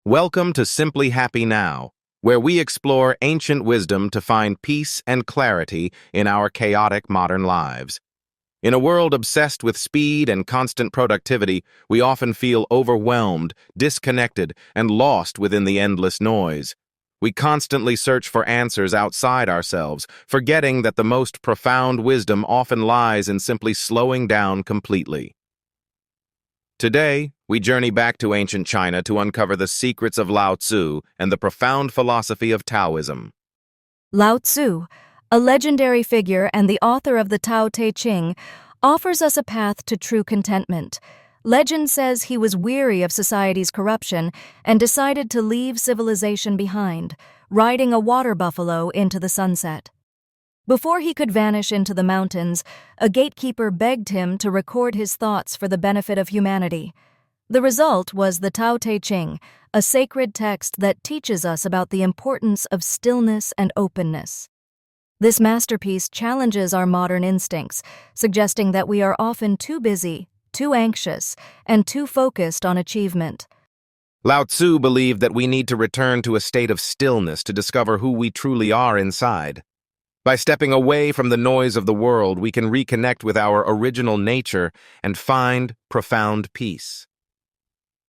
Welcome to Simply Happy Now, where we explore ancient wisdom to find peace and clarity in our chaotic modern lives. In a world obsessed with speed and constant productivity, we often feel overwhelmed, disconnected, and lost within the endless noise. We constantly search for answers outside ourselves, forgetting that the most profound wisdom often lies in simply slowing down completely. Today, we journey back to ancient China to uncover the secrets of Lao Tzu and the profound philosophy of Taoism. Lao Tzu, a legendary figure and the author of the Tao Te Ching, offers us a path to true contentment. Legend says he was weary of society's corruption and decided to leave civilization behind, riding a water buffalo into the sunset. Before he could vanish into the mountains, a gatekeeper begged him to record his thoughts for the benefit of humanity. The result was the Tao Te Ching, a sacred text that teaches us about the importance of stillness and openness. This masterpiece challenges our modern instincts, suggesting that we are often too busy, too anxious, and too focused on achievement. Lao Tzu believed that we need to return to a state of stillness to discover who we truly are inside. By stepping away from the noise of the world, we can reconnect with our original nature and find profound peace.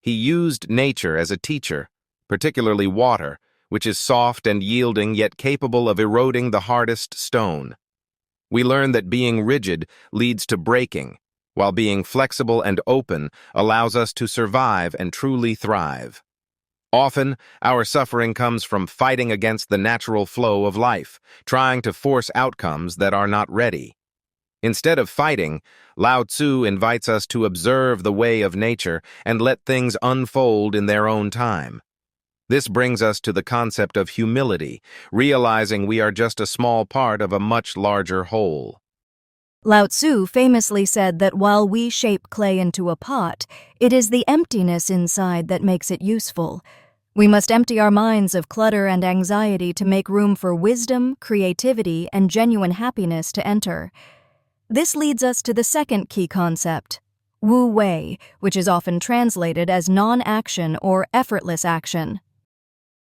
He used nature as a teacher, particularly water, which is soft and yielding yet capable of eroding the hardest stone. We learn that being rigid leads to breaking, while being flexible and open allows us to survive and truly thrive. Often, our suffering comes from fighting against the natural flow of life, trying to force outcomes that are not ready. Instead of fighting, Lao Tzu invites us to observe the way of nature and let things unfold in their own time. This brings us to the concept of humility, realizing we are just a small part of a much larger whole. Lao Tzu famously said that while we shape clay into a pot, it is the emptiness inside that makes it useful. We must empty our minds of clutter and anxiety to make room for wisdom, creativity, and genuine happiness to enter. This leads us to the second key concept, Wu Wei, which is often translated as non-action or effortless action.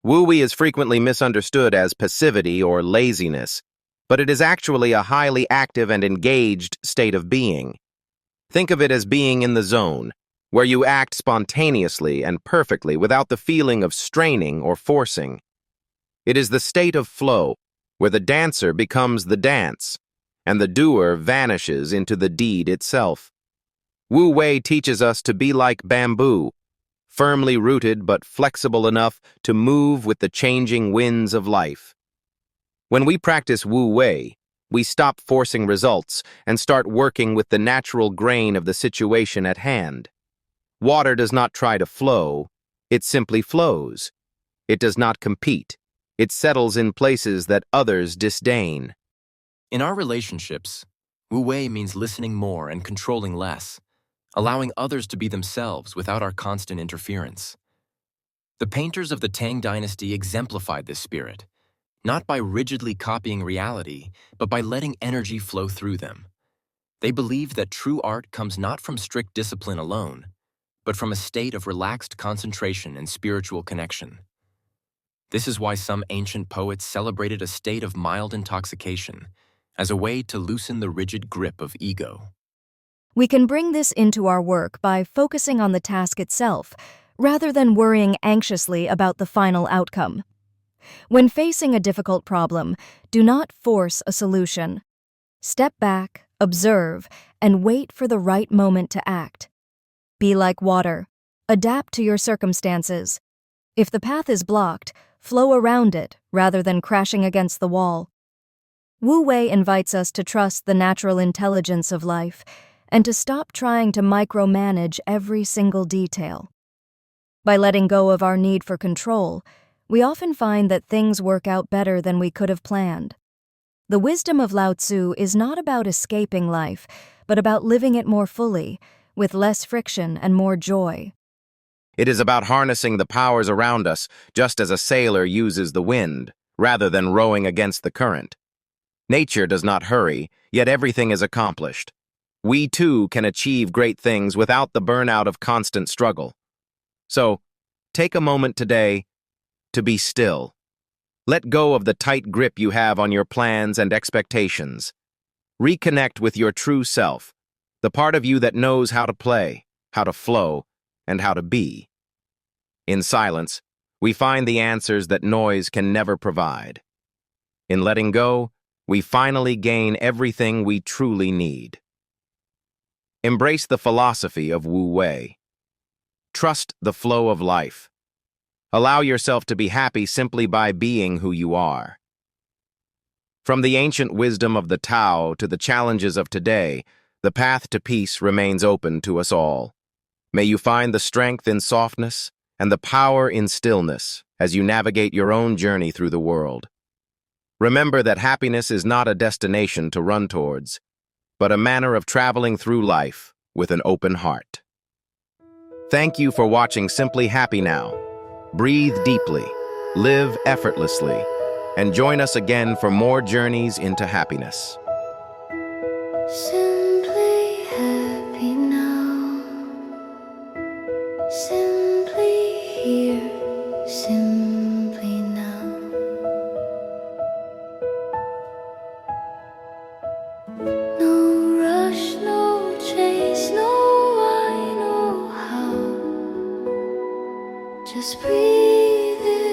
Wu Wei is frequently misunderstood as passivity or laziness, but it is actually a highly active and engaged state of being. Think of it as being in the zone, where you act spontaneously and perfectly without the feeling of straining or forcing. It is the state of flow, where the dancer becomes the dance, and the doer vanishes into the deed itself. Wu Wei teaches us to be like bamboo, firmly rooted but flexible enough to move with the changing winds of life. When we practice Wu Wei, we stop forcing results and start working with the natural grain of the situation at hand. Water does not try to flow, it simply flows. It does not compete. It settles in places that others disdain. In our relationships, Wu Wei means listening more and controlling less, allowing others to be themselves without our constant interference. The painters of the Tang dynasty exemplified this spirit, not by rigidly copying reality, but by letting energy flow through them. They believed that true art comes not from strict discipline alone, but from a state of relaxed concentration and spiritual connection. This is why some ancient poets celebrated a state of mild intoxication as a way to loosen the rigid grip of ego. We can bring this into our work by focusing on the task itself, rather than worrying anxiously about the final outcome. When facing a difficult problem, do not force a solution. Step back, observe, and wait for the right moment to act. Be like water. Adapt to your circumstances. If the path is blocked, flow around it rather than crashing against the wall. Wu Wei invites us to trust the natural intelligence of life and to stop trying to micromanage every single detail. By letting go of our need for control, we often find that things work out better than we could have planned. The wisdom of Lao Tzu is not about escaping life, but about living it more fully, with less friction and more joy. It is about harnessing the powers around us, just as a sailor uses the wind, rather than rowing against the current. Nature does not hurry, yet everything is accomplished. We too can achieve great things without the burnout of constant struggle. So, Take a moment today to be still. Let go of the tight grip you have on your plans and expectations. Reconnect with your true self, the part of you that knows how to play, how to flow, and how to be. In silence, we find the answers that noise can never provide. In letting go, we finally gain everything we truly need. Embrace the philosophy of Wu Wei. Trust the flow of life. Allow yourself to be happy simply by being who you are. From the ancient wisdom of the Tao to the challenges of today, the path to peace remains open to us all. May you find the strength in softness and the power in stillness as you navigate your own journey through the world. Remember that happiness is not a destination to run towards, but a manner of traveling through life with an open heart. Thank you for watching Simply Happy Now. Breathe deeply, live effortlessly, and join us again for more journeys into happiness. Simply happy now. Simply here. Simply now. No rush, no chase, no why, no how. Just breathe in.